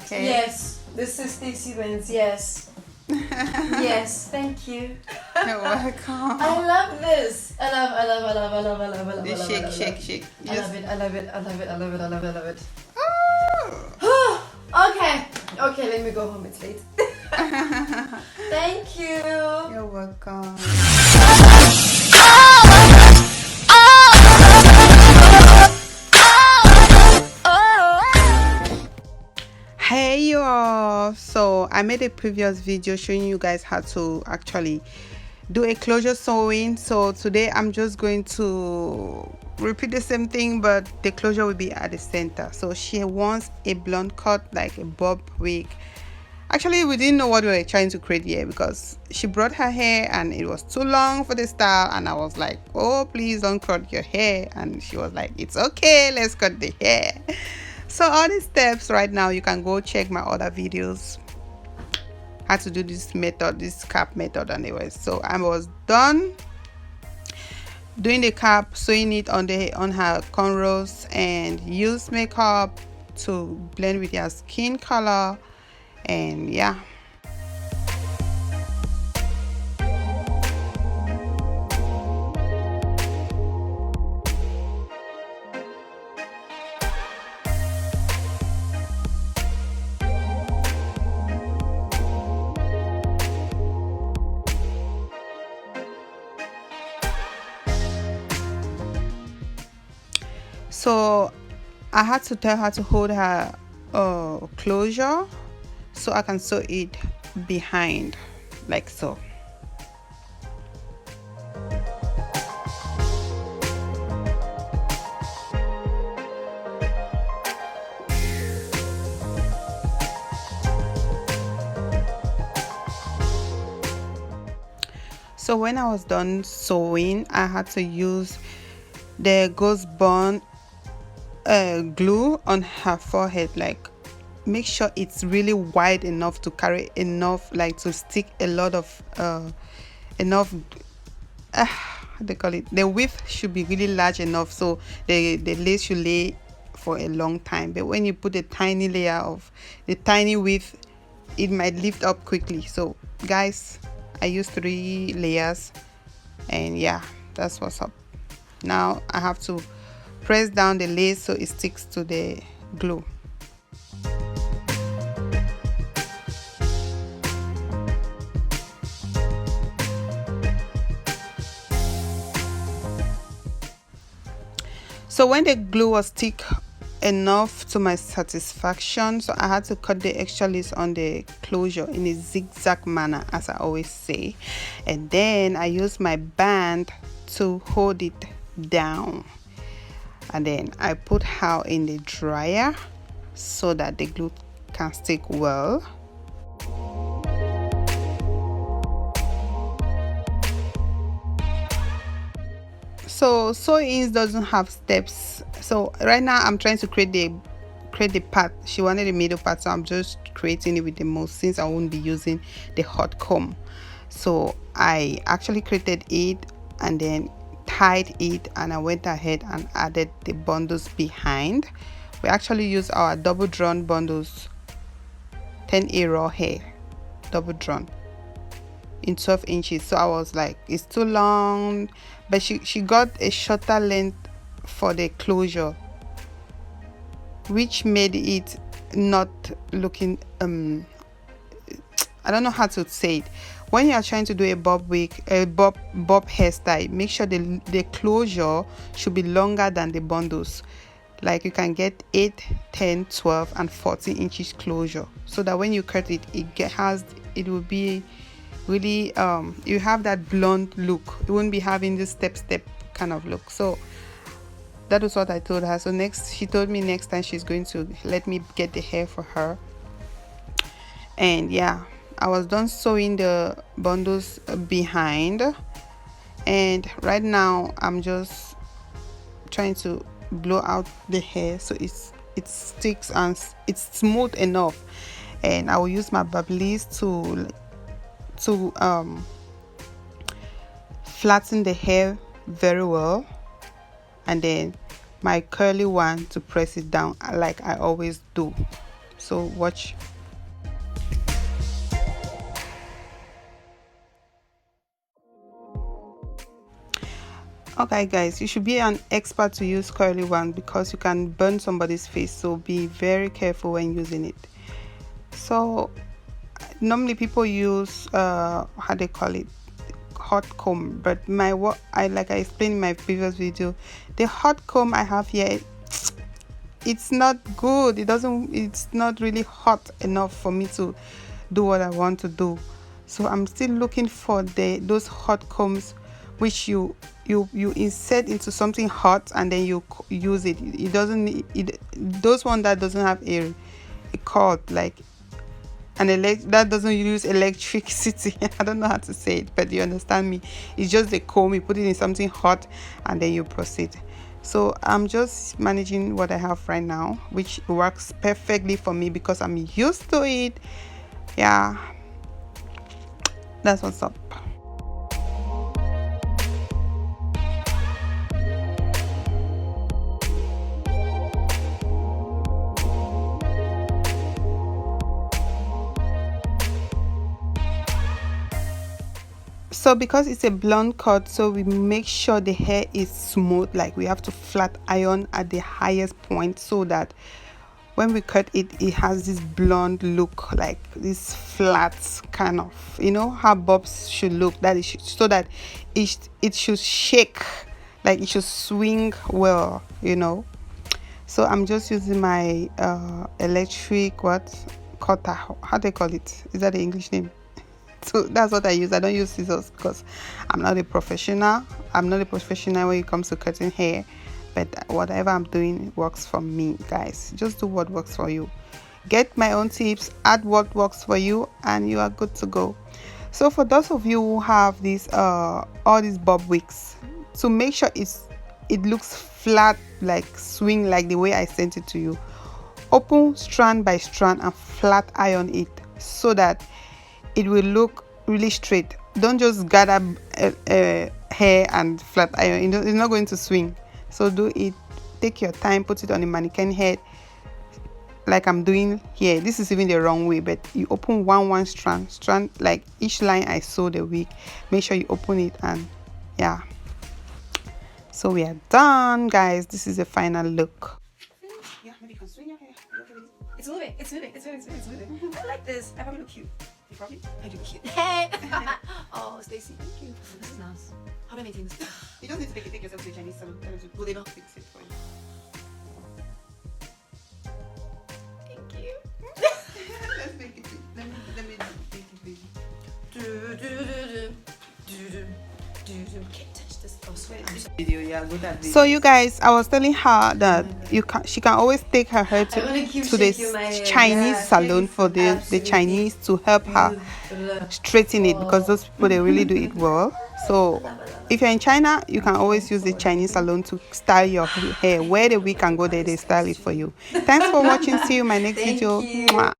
hair? Yes, the 60 sewins, yes. Yes, thank you. You're welcome. I love this. I love This shake. I love it. Oh. Okay, let me go home, it's late. Thank you. You're welcome. Hey y'all, so I made a previous video showing you guys how to actually do a closure sewing. So today I'm just going to repeat the same thing, but the closure will be at the center. So she wants a blonde cut, like a bob wig. Actually, we didn't know what we were trying to create here because she brought her hair and it was too long for the style, and I was like, oh, please don't cut your hair, and she was like, it's okay, let's cut the hair. So all these steps right now, you can go check my other videos how to do this method, this cap method anyways. So I was done doing the cap, sewing it on her cornrows, and use makeup to blend with your skin color. And yeah, so I had to tell her to hold her closure so I can sew it behind, like so. So when I was done sewing, I had to use the ghost bond glue on her forehead, like make sure it's really wide enough to carry enough, like to stick a lot of enough they call it, the width should be really large enough so the lace should lay for a long time. But when you put a tiny layer of the tiny width, it might lift up quickly. So guys, I used 3 layers, and yeah, that's what's up. Now I have to press down the lace so it sticks to the glue. So when the glue was thick enough to my satisfaction, so I had to cut the extra lace on the closure in a zigzag manner, as I always say, and then I used my band to hold it down, and then I put her in the dryer so that the glue can stick well. So sewing doesn't have steps, so right now I'm trying to create the part. She wanted the middle part, so I'm just creating it with the most, since I won't be using the hot comb. So I actually created it and then tied it, and I went ahead and added the bundles behind. We actually use our double drawn bundles, 10A raw hair, double drawn in 12 inches. So I was like, it's too long, but she got a shorter length for the closure, which made it not looking I don't know how to say it. When you are trying to do a bob wig, a bob hairstyle, make sure the closure should be longer than the bundles. Like you can get 8, 10, 12 and 14 inches closure, so that when you cut it, it will be really you have that blonde look. You won't be having this step kind of look. So that was what I told her. So next, she told me next time she's going to let me get the hair for her. And yeah, I was done sewing the bundles behind, and right now I'm just trying to blow out the hair so it sticks and it's smooth enough. And I will use my bubblies to flatten the hair very well, and then my curly one to press it down like I always do. So watch. Okay guys, you should be an expert to use curly wand because you can burn somebody's face, so be very careful when using it. So normally people use how they call it, hot comb, but what I explained in my previous video, the hot comb I have here, it's not good. It's not really hot enough for me to do what I want to do. So I'm still looking for those hot combs which you insert into something hot and then you use it. It doesn't those one that doesn't have a cord, like that doesn't use electricity. I don't know how to say it, but you understand me. It's just the comb, you put it in something hot and then you proceed. So I'm just managing what I have right now, which works perfectly for me because I'm used to it. Yeah, that's what's up. So because it's a blonde cut, so we make sure the hair is smooth, like we have to flat iron at the highest point so that when we cut it, it has this blonde look, like this flat kind of, you know how bobs should look, that is so that it should shake, like it should swing well, you know. So I'm just using my electric cutter, how they call it, is that the English name? So that's what I use. I don't use scissors because I'm not a professional when it comes to cutting hair, but whatever I'm doing works for me, guys. Just do what works for you. Get my own tips, add what works for you, and you are good to go. So for those of you who have these all these bob wigs, to make sure it looks flat, like swing, like the way I sent it to you, open strand by strand and flat iron it so that it will look really straight. Don't just gather hair and flat iron. It's not going to swing. So do it, take your time, put it on the mannequin head like I'm doing here. This is even the wrong way, but you open one strand, like each line I sew the wig, make sure you open it, and yeah. So we are done, guys. This is the final look. Yeah, maybe you can swing your hair. It's moving. I like this. I probably look cute. You probably? I do cute. Hey! Oh, Stacy, thank you. This is nice. How do I maintain this? You don't need to take yourself to the Chinese salon. Will they not fix it for you? Thank you. Let's make it. Let me make it big. Can't touch this. Oh, sweat. Video, yeah, good at this. So you guys, I was telling her that she can always take her hair to the Chinese salon for the Chinese to help her straighten it, because those people, they really do it well. So if you're in China, you can always use the Chinese salon to style your hair. Where the wig can go there, they style it for you. Thanks for watching. See you in my next video. Mwah.